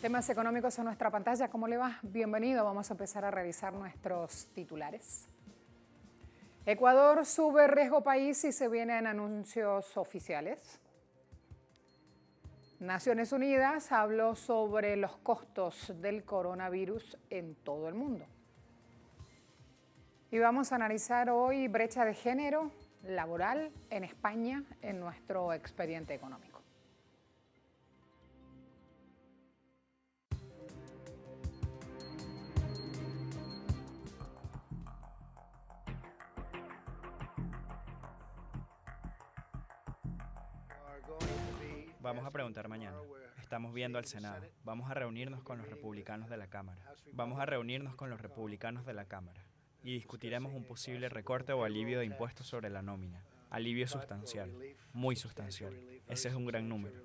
Temas económicos en nuestra pantalla. ¿Cómo le va? Bienvenido. Vamos a empezar a revisar nuestros titulares. Ecuador sube riesgo país y se vienen anuncios oficiales. Naciones Unidas habló sobre los costos del coronavirus en todo el mundo. Y vamos a analizar hoy brecha de género laboral en España en nuestro expediente económico. Vamos a preguntar mañana. Estamos viendo al Senado. Vamos a reunirnos con los republicanos de la Cámara. Y discutiremos un posible recorte o alivio de impuestos sobre la nómina. Alivio sustancial, muy sustancial. Ese es un gran número.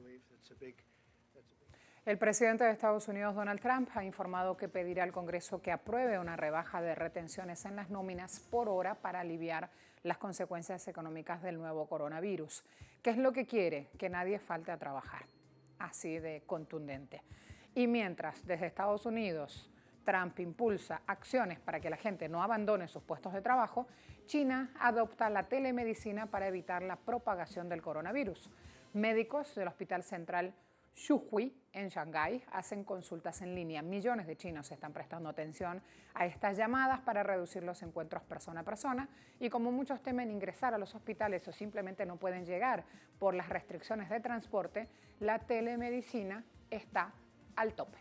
El presidente de Estados Unidos, Donald Trump, ha informado que pedirá al Congreso que apruebe una rebaja de retenciones en las nóminas por hora para aliviar las consecuencias económicas del nuevo coronavirus. ¿Qué es lo que quiere? Que nadie falte a trabajar. Así de contundente. Y mientras desde Estados Unidos Trump impulsa acciones para que la gente no abandone sus puestos de trabajo, China adopta la telemedicina para evitar la propagación del coronavirus. Médicos del Hospital Central Xuhui en Shanghái hacen consultas en línea. Millones de chinos están prestando atención a estas llamadas para reducir los encuentros persona a persona y como muchos temen ingresar a los hospitales o simplemente no pueden llegar por las restricciones de transporte, la telemedicina está al tope.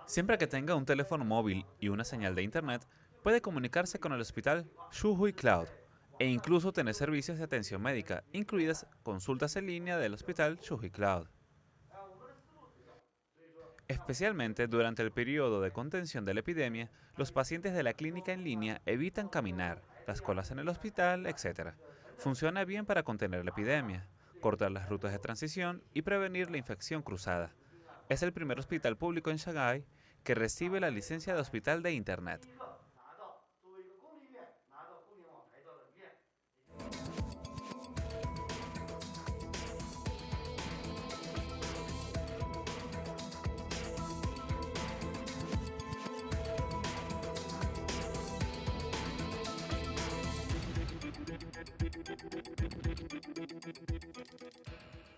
Siempre que tenga un teléfono móvil y una señal de internet, puede comunicarse con el hospital Xuhui Cloud e incluso tener servicios de atención médica, incluidas consultas en línea del hospital Xuhui Cloud. Especialmente durante el periodo de contención de la epidemia, los pacientes de la clínica en línea evitan caminar, las colas en el hospital, etc. Funciona bien para contener la epidemia, cortar las rutas de transición y prevenir la infección cruzada. Es el primer hospital público en Shanghái que recibe la licencia de hospital de Internet.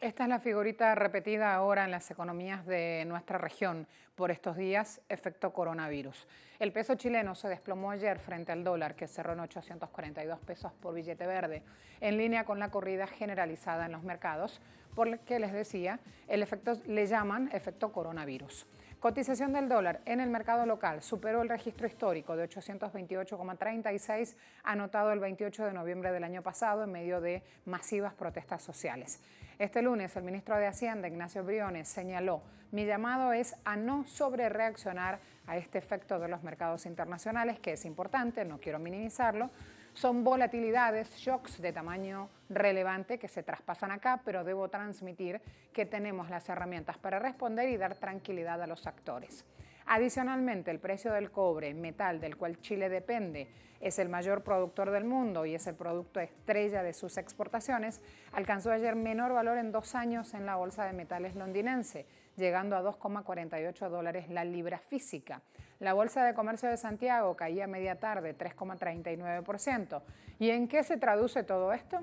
Esta es la figurita repetida ahora en las economías de nuestra región por estos días, efecto coronavirus. El peso chileno se desplomó ayer frente al dólar, que cerró en 842 pesos por billete verde, en línea con la corrida generalizada en los mercados, por lo que les decía, el efecto le llaman efecto coronavirus. Cotización del dólar en el mercado local superó el registro histórico de 828,36 anotado el 28 de noviembre del año pasado en medio de masivas protestas sociales. Este lunes el ministro de Hacienda, Ignacio Briones, señaló: mi llamado es a no sobrereaccionar a este efecto de los mercados internacionales, que es importante, no quiero minimizarlo. Son volatilidades, shocks de tamaño relevante que se traspasan acá, pero debo transmitir que tenemos las herramientas para responder y dar tranquilidad a los actores. Adicionalmente, el precio del cobre, metal del cual Chile depende, es el mayor productor del mundo y es el producto estrella de sus exportaciones, alcanzó ayer menor valor en 2 años en la bolsa de metales londinense, llegando a $2,48 la libra física. La Bolsa de Comercio de Santiago caía a media tarde 3,39%. ¿Y en qué se traduce todo esto?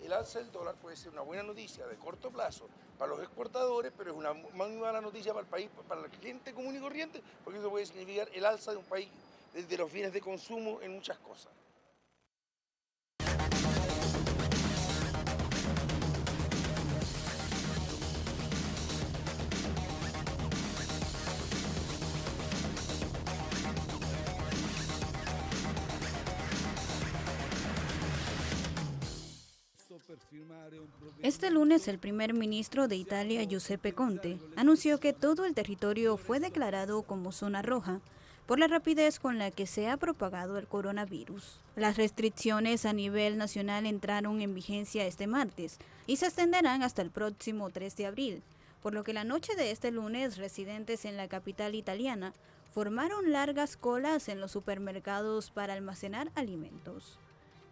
El alza del dólar puede ser una buena noticia de corto plazo para los exportadores, pero es una muy mala noticia para el país, para el cliente común y corriente, porque eso puede significar el alza de un país de los bienes de consumo en muchas cosas. Este lunes, el primer ministro de Italia, Giuseppe Conte, anunció que todo el territorio fue declarado como zona roja por la rapidez con la que se ha propagado el coronavirus. Las restricciones a nivel nacional entraron en vigencia este martes y se extenderán hasta el próximo 3 de abril, por lo que la noche de este lunes, residentes en la capital italiana formaron largas colas en los supermercados para almacenar alimentos.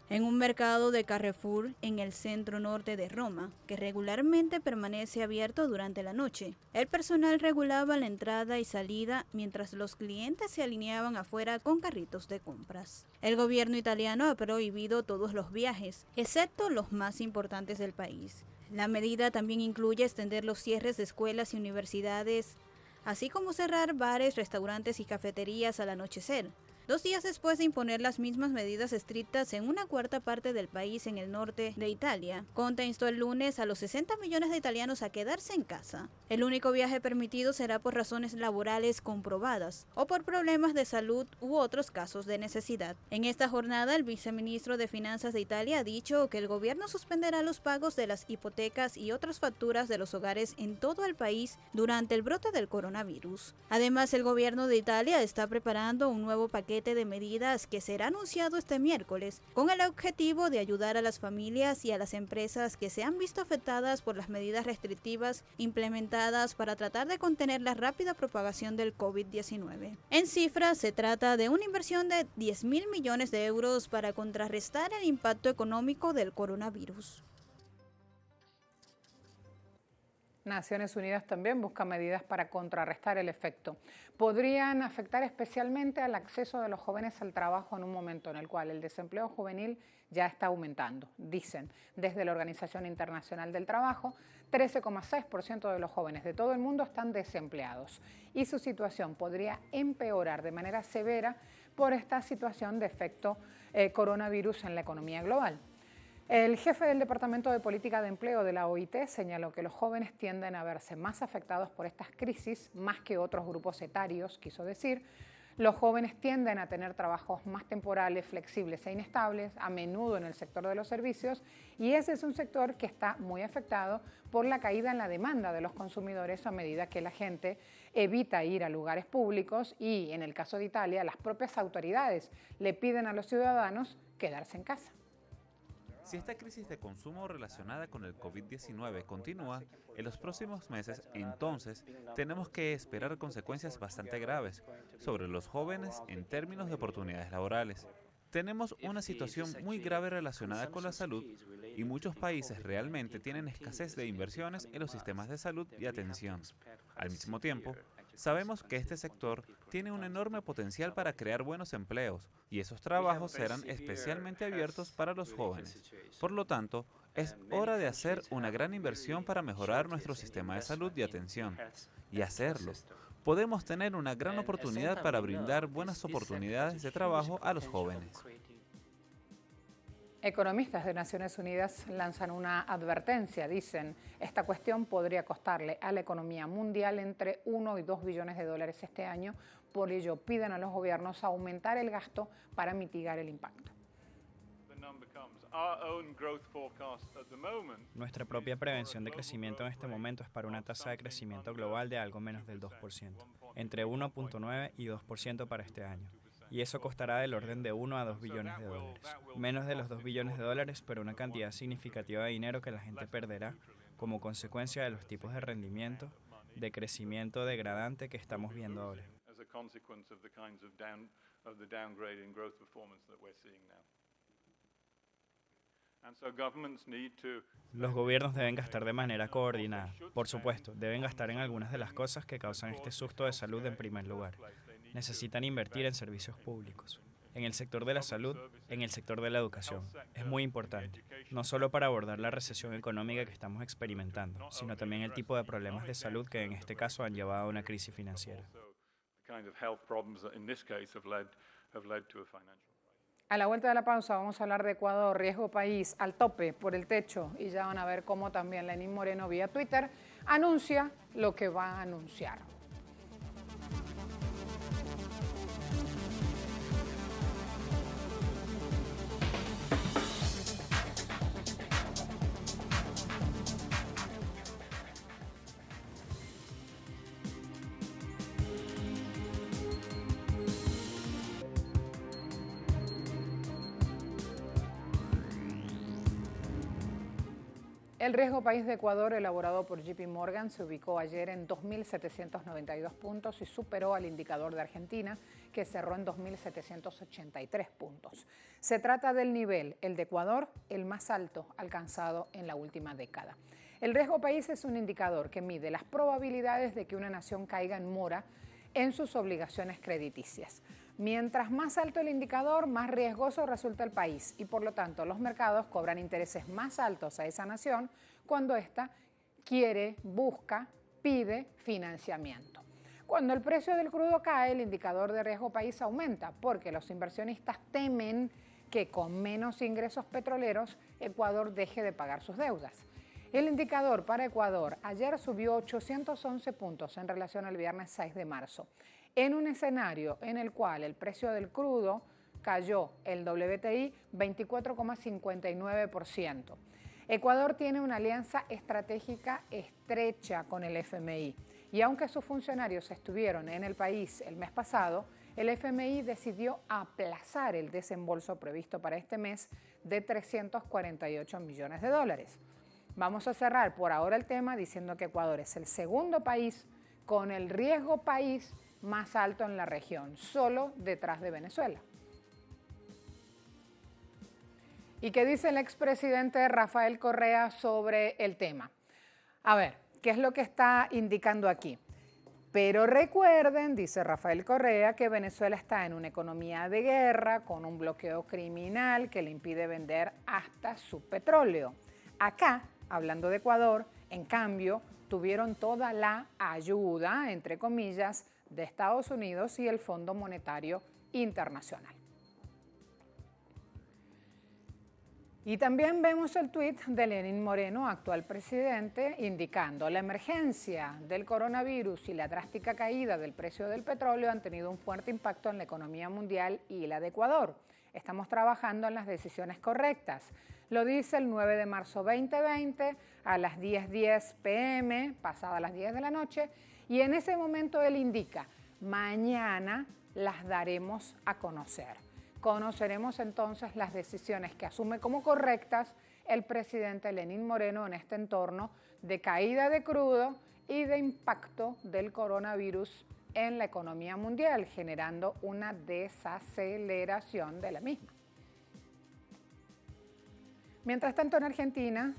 En un mercado de Carrefour en el centro norte de Roma, que regularmente permanece abierto durante la noche, el personal regulaba la entrada y salida mientras los clientes se alineaban afuera con carritos de compras. El gobierno italiano ha prohibido todos los viajes, excepto los más importantes del país. La medida también incluye extender los cierres de escuelas y universidades, así como cerrar bares, restaurantes y cafeterías al anochecer. 2 días después de imponer las mismas medidas estrictas en una cuarta parte del país en el norte de Italia, Conte instó el lunes a los 60 millones de italianos a quedarse en casa. El único viaje permitido será por razones laborales comprobadas o por problemas de salud u otros casos de necesidad. En esta jornada, el viceministro de Finanzas de Italia ha dicho que el gobierno suspenderá los pagos de las hipotecas y otras facturas de los hogares en todo el país durante el brote del coronavirus. Además, el gobierno de Italia está preparando un nuevo paquete de medidas que será anunciado este miércoles, con el objetivo de ayudar a las familias y a las empresas que se han visto afectadas por las medidas restrictivas implementadas para tratar de contener la rápida propagación del COVID-19. En cifras, se trata de una inversión de 10.000 millones de euros para contrarrestar el impacto económico del coronavirus. Naciones Unidas también busca medidas para contrarrestar el efecto. Podrían afectar especialmente al acceso de los jóvenes al trabajo en un momento en el cual el desempleo juvenil ya está aumentando. Dicen desde la Organización Internacional del Trabajo, 13,6% de los jóvenes de todo el mundo están desempleados y su situación podría empeorar de manera severa por esta situación de efecto coronavirus en la economía global. El jefe del Departamento de Política de Empleo de la OIT señaló que los jóvenes tienden a verse más afectados por estas crisis más que otros grupos etarios, quiso decir. Los jóvenes tienden a tener trabajos más temporales, flexibles e inestables, a menudo en el sector de los servicios, y ese es un sector que está muy afectado por la caída en la demanda de los consumidores a medida que la gente evita ir a lugares públicos y, en el caso de Italia, las propias autoridades le piden a los ciudadanos quedarse en casa. Si esta crisis de consumo relacionada con el COVID-19 continúa, en los próximos meses, entonces, tenemos que esperar consecuencias bastante graves sobre los jóvenes en términos de oportunidades laborales. Tenemos una situación muy grave relacionada con la salud y muchos países realmente tienen escasez de inversiones en los sistemas de salud y atención. Al mismo tiempo, sabemos que este sector tiene un enorme potencial para crear buenos empleos y esos trabajos serán especialmente abiertos para los jóvenes. Por lo tanto, es hora de hacer una gran inversión para mejorar nuestro sistema de salud y atención. Y hacerlo, podemos tener una gran oportunidad para brindar buenas oportunidades de trabajo a los jóvenes. Economistas de Naciones Unidas lanzan una advertencia. Dicen, esta cuestión podría costarle a la economía mundial entre 1 y 2 billones de dólares este año. Por ello, piden a los gobiernos aumentar el gasto para mitigar el impacto. Nuestra propia prevención de crecimiento en este momento es para una tasa de crecimiento global de algo menos del 2%, entre 1.9 y 2% para este año. Y eso costará del orden de 1 a 2 billones de dólares. Menos de los 2 billones de dólares, pero una cantidad significativa de dinero que la gente perderá como consecuencia de los tipos de rendimiento, de crecimiento degradante que estamos viendo ahora. Los gobiernos deben gastar de manera coordinada. Por supuesto, deben gastar en algunas de las cosas que causan este susto de salud en primer lugar. Necesitan invertir en servicios públicos, en el sector de la salud, en el sector de la educación. Es muy importante, no solo para abordar la recesión económica que estamos experimentando, sino también el tipo de problemas de salud que en este caso han llevado a una crisis financiera. A la vuelta de la pausa vamos a hablar de Ecuador, riesgo país al tope por el techo, y ya van a ver cómo también Lenín Moreno vía Twitter anuncia lo que va a anunciar. El riesgo país de Ecuador, elaborado por JP Morgan, se ubicó ayer en 2.792 puntos y superó al indicador de Argentina, que cerró en 2.783 puntos. Se trata del nivel, el de Ecuador, el más alto alcanzado en la última década. El riesgo país es un indicador que mide las probabilidades de que una nación caiga en mora en sus obligaciones crediticias. Mientras más alto el indicador, más riesgoso resulta el país y por lo tanto los mercados cobran intereses más altos a esa nación cuando ésta quiere, busca, pide financiamiento. Cuando el precio del crudo cae, el indicador de riesgo país aumenta porque los inversionistas temen que con menos ingresos petroleros Ecuador deje de pagar sus deudas. El indicador para Ecuador ayer subió 811 puntos en relación al viernes 6 de marzo. En un escenario en el cual el precio del crudo cayó el WTI 24,59%. Ecuador tiene una alianza estratégica estrecha con el FMI y aunque sus funcionarios estuvieron en el país el mes pasado, el FMI decidió aplazar el desembolso previsto para este mes de 348 millones de dólares. Vamos a cerrar por ahora el tema diciendo que Ecuador es el segundo país con el riesgo país más alto en la región, solo detrás de Venezuela. ¿Y qué dice el expresidente Rafael Correa sobre el tema? A ver, ¿qué es lo que está indicando aquí? Pero recuerden, dice Rafael Correa, que Venezuela está en una economía de guerra con un bloqueo criminal que le impide vender hasta su petróleo. Acá, hablando de Ecuador, en cambio, tuvieron toda la ayuda, entre comillas, de Estados Unidos y el Fondo Monetario Internacional. Y también vemos el tuit de Lenín Moreno, actual presidente, indicando la emergencia del coronavirus y la drástica caída del precio del petróleo han tenido un fuerte impacto en la economía mundial y la de Ecuador. Estamos trabajando en las decisiones correctas. Lo dice el 9 de marzo 2020 a las 10:10 p.m., pasada las 10 de la noche, y en ese momento él indica, mañana las daremos a conocer. Conoceremos entonces las decisiones que asume como correctas el presidente Lenín Moreno en este entorno de caída de crudo y de impacto del coronavirus en la economía mundial, generando una desaceleración de la misma. Mientras tanto, en Argentina,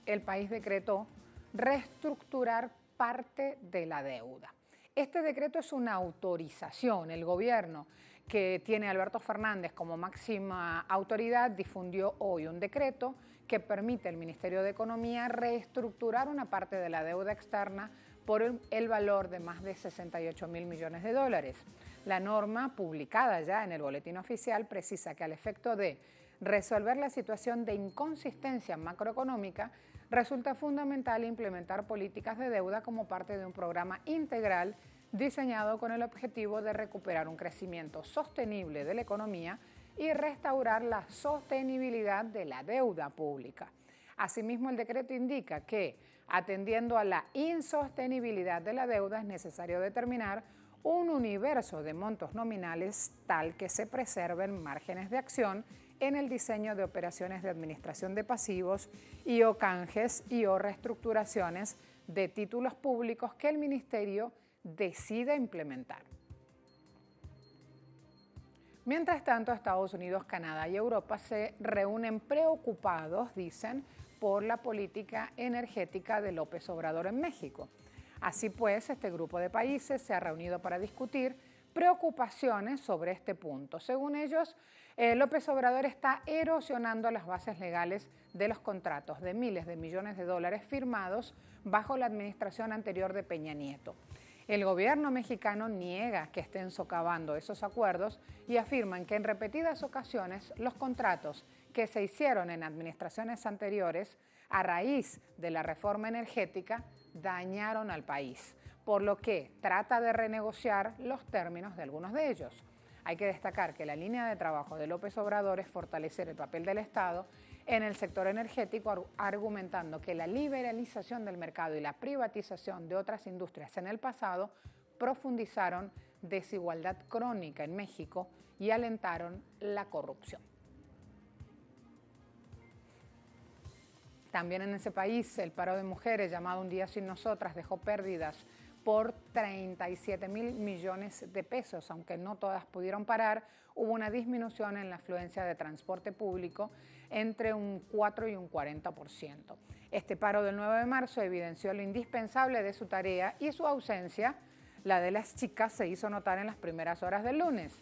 el país decretó reestructurar parte de la deuda. Este decreto es una autorización. El gobierno que tiene Alberto Fernández como máxima autoridad difundió hoy un decreto que permite al Ministerio de Economía reestructurar una parte de la deuda externa por el valor de más de 68.000 millones de dólares. La norma, publicada ya en el Boletín Oficial, precisa que al efecto de resolver la situación de inconsistencia macroeconómica, resulta fundamental implementar políticas de deuda como parte de un programa integral diseñado con el objetivo de recuperar un crecimiento sostenible de la economía y restaurar la sostenibilidad de la deuda pública. Asimismo, el decreto indica que, atendiendo a la insostenibilidad de la deuda, es necesario determinar un universo de montos nominales tal que se preserven márgenes de acción en el diseño de operaciones de administración de pasivos y o canjes y o reestructuraciones de títulos públicos que el Ministerio decida implementar. Mientras tanto, Estados Unidos, Canadá y Europa se reúnen preocupados, dicen, por la política energética de López Obrador en México. Así pues, este grupo de países se ha reunido para discutir preocupaciones sobre este punto. Según ellos, López Obrador está erosionando las bases legales de los contratos de miles de millones de dólares firmados bajo la administración anterior de Peña Nieto. El gobierno mexicano niega que estén socavando esos acuerdos y afirman que en repetidas ocasiones los contratos que se hicieron en administraciones anteriores a raíz de la reforma energética dañaron al país, por lo que trata de renegociar los términos de algunos de ellos. Hay que destacar que la línea de trabajo de López Obrador es fortalecer el papel del Estado en el sector energético, argumentando que la liberalización del mercado y la privatización de otras industrias en el pasado profundizaron desigualdad crónica en México y alentaron la corrupción. También en ese país, el paro de mujeres, llamado Un Día Sin Nosotras, dejó pérdidas por 37.000 millones de pesos. Aunque no todas pudieron parar, hubo una disminución en la afluencia de transporte público entre un 4 y un 40%. Este paro del 9 de marzo evidenció lo indispensable de su tarea y su ausencia, la de las chicas, se hizo notar en las primeras horas del lunes.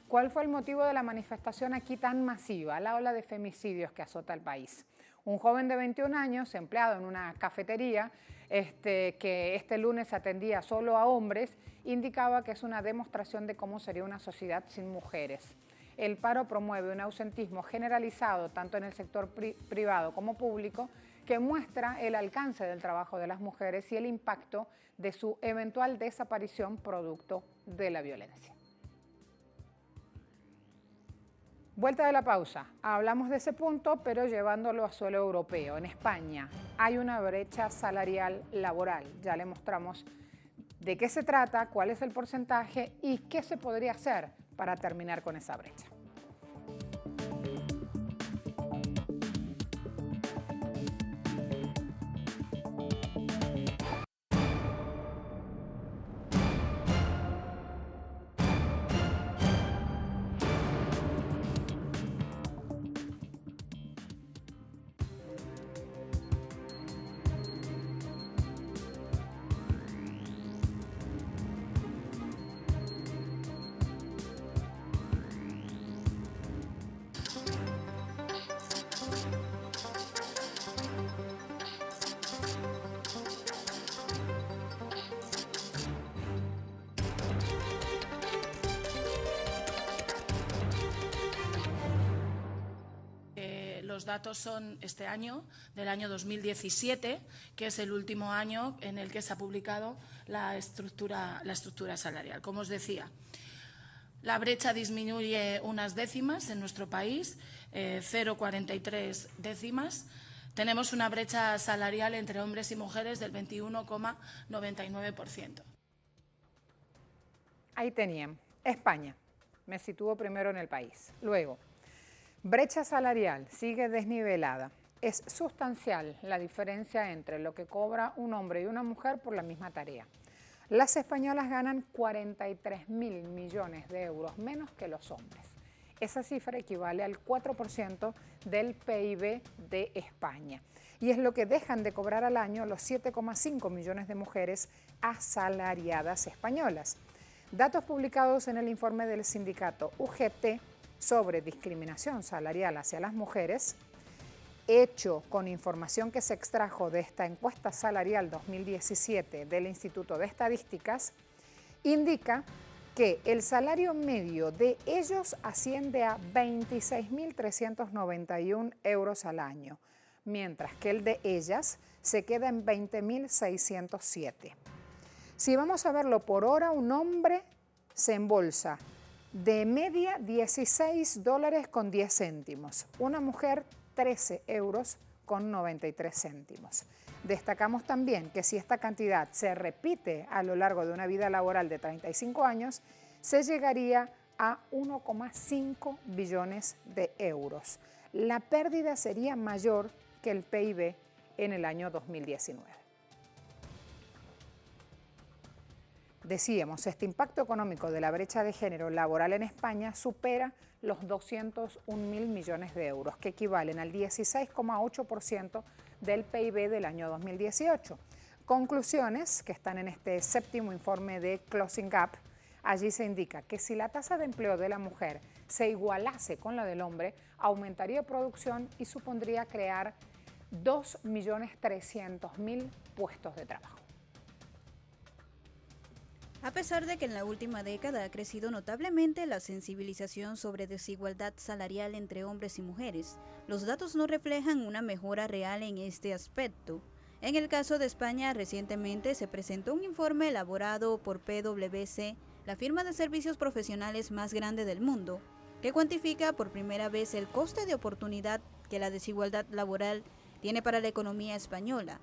¿Cuál fue el motivo de la manifestación aquí tan masiva? La ola de femicidios que azota el país. Un joven de 21 años, empleado en una cafetería, que este lunes atendía solo a hombres, indicaba que es una demostración de cómo sería una sociedad sin mujeres. El paro promueve un ausentismo generalizado tanto en el sector privado como público, que muestra el alcance del trabajo de las mujeres y el impacto de su eventual desaparición producto de la violencia. Vuelta de la pausa. Hablamos de ese punto, pero llevándolo a suelo europeo. En España hay una brecha salarial laboral. Ya le mostramos de qué se trata, cuál es el porcentaje y qué se podría hacer para terminar con esa brecha. Los datos son este año, del año 2017, que es el último año en el que se ha publicado la estructura salarial. Como os decía, la brecha disminuye unas décimas en nuestro país, 0,43 décimas. Tenemos una brecha salarial entre hombres y mujeres del 21,99%. Ahí tenían, España. Me sitúo primero en el país. Luego, brecha salarial sigue desnivelada. Es sustancial la diferencia entre lo que cobra un hombre y una mujer por la misma tarea. Las españolas ganan 43.000 millones de euros menos que los hombres. Esa cifra equivale al 4% del PIB de España. Y es lo que dejan de cobrar al año los 7,5 millones de mujeres asalariadas españolas. Datos publicados en el informe del sindicato UGT sobre discriminación salarial hacia las mujeres, hecho con información que se extrajo de esta encuesta salarial 2017 del Instituto de Estadísticas, indica que el salario medio de ellos asciende a 26.391 euros al año, mientras que el de ellas se queda en 20.607. Si vamos a verlo por hora, un hombre se embolsa de media $16.10, una mujer 13 euros con 93 céntimos. Destacamos también que si esta cantidad se repite a lo largo de una vida laboral de 35 años, se llegaría a 1,5 billones de euros. La pérdida sería mayor que el PIB en el año 2019. Decíamos, este impacto económico de la brecha de género laboral en España supera los 201.000 millones de euros, que equivalen al 16,8% del PIB del año 2018. Conclusiones que están en este séptimo informe de Closing Gap. Allí se indica que si la tasa de empleo de la mujer se igualase con la del hombre, aumentaría producción y supondría crear 2.300.000 puestos de trabajo. A pesar de que en la última década ha crecido notablemente la sensibilización sobre desigualdad salarial entre hombres y mujeres, los datos no reflejan una mejora real en este aspecto. En el caso de España, recientemente se presentó un informe elaborado por PwC, la firma de servicios profesionales más grande del mundo, que cuantifica por primera vez el coste de oportunidad que la desigualdad laboral tiene para la economía española.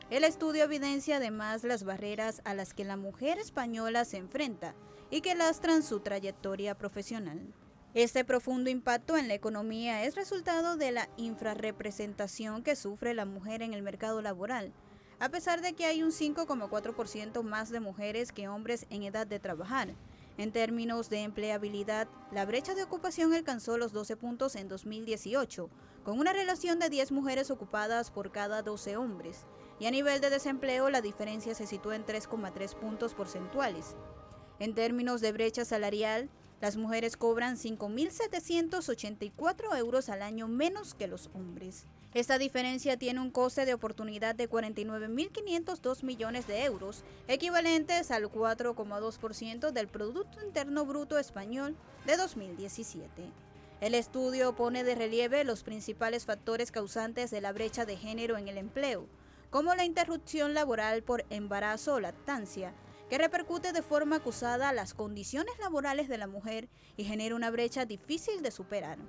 El estudio evidencia además las barreras a las que la mujer española se enfrenta y que lastran su trayectoria profesional. Este profundo impacto en la economía es resultado de la infrarrepresentación que sufre la mujer en el mercado laboral, a pesar de que hay un 5,4% más de mujeres que hombres en edad de trabajar. En términos de empleabilidad, la brecha de ocupación alcanzó los 12 puntos en 2018, con una relación de 10 mujeres ocupadas por cada 12 hombres, y a nivel de desempleo la diferencia se sitúa en 3,3 puntos porcentuales. En términos de brecha salarial, las mujeres cobran 5.784 euros al año menos que los hombres. Esta diferencia tiene un coste de oportunidad de 49.502 millones de euros, equivalentes al 4,2% del Producto Interno Bruto español de 2017. El estudio pone de relieve los principales factores causantes de la brecha de género en el empleo, como la interrupción laboral por embarazo o lactancia, que repercute de forma acusada las condiciones laborales de la mujer y genera una brecha difícil de superar.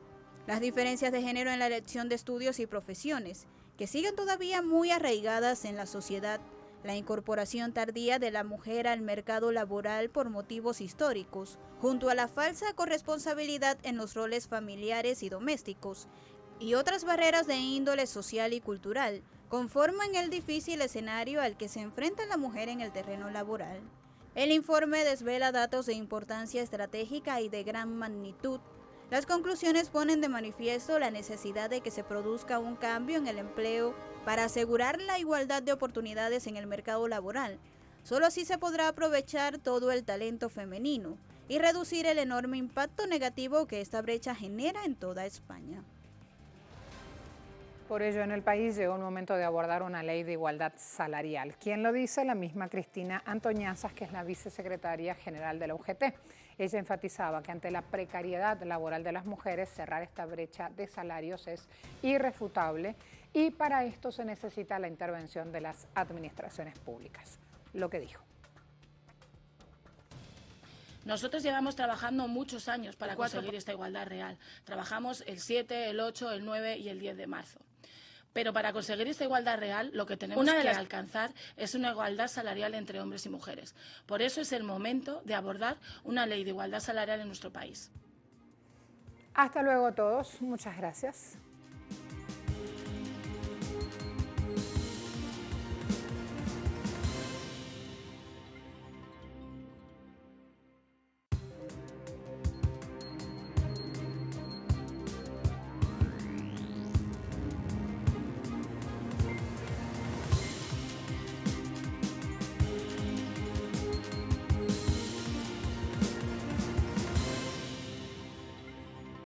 Las diferencias de género en la elección de estudios y profesiones, que siguen todavía muy arraigadas en la sociedad, la incorporación tardía de la mujer al mercado laboral por motivos históricos, junto a la falsa corresponsabilidad en los roles familiares y domésticos, y otras barreras de índole social y cultural, conforman el difícil escenario al que se enfrenta la mujer en el terreno laboral. El informe desvela datos de importancia estratégica y de gran magnitud. Las conclusiones ponen de manifiesto la necesidad de que se produzca un cambio en el empleo para asegurar la igualdad de oportunidades en el mercado laboral. Solo así se podrá aprovechar todo el talento femenino y reducir el enorme impacto negativo que esta brecha genera en toda España. Por ello, en el país llegó el momento de abordar una ley de igualdad salarial. ¿Quién lo dice? La misma Cristina Antoñanzas, que es la vicesecretaria general de la UGT. Ella enfatizaba que ante la precariedad laboral de las mujeres, cerrar esta brecha de salarios es irrefutable y para esto se necesita la intervención de las administraciones públicas. Lo que dijo. Nosotros llevamos trabajando muchos años para conseguir esta igualdad real. Trabajamos el 7, el 8, el 9 y el 10 de marzo. Pero para conseguir esta igualdad real, lo que tenemos que alcanzar es una igualdad salarial entre hombres y mujeres. Por eso es el momento de abordar una ley de igualdad salarial en nuestro país. Hasta luego a todos. Muchas gracias.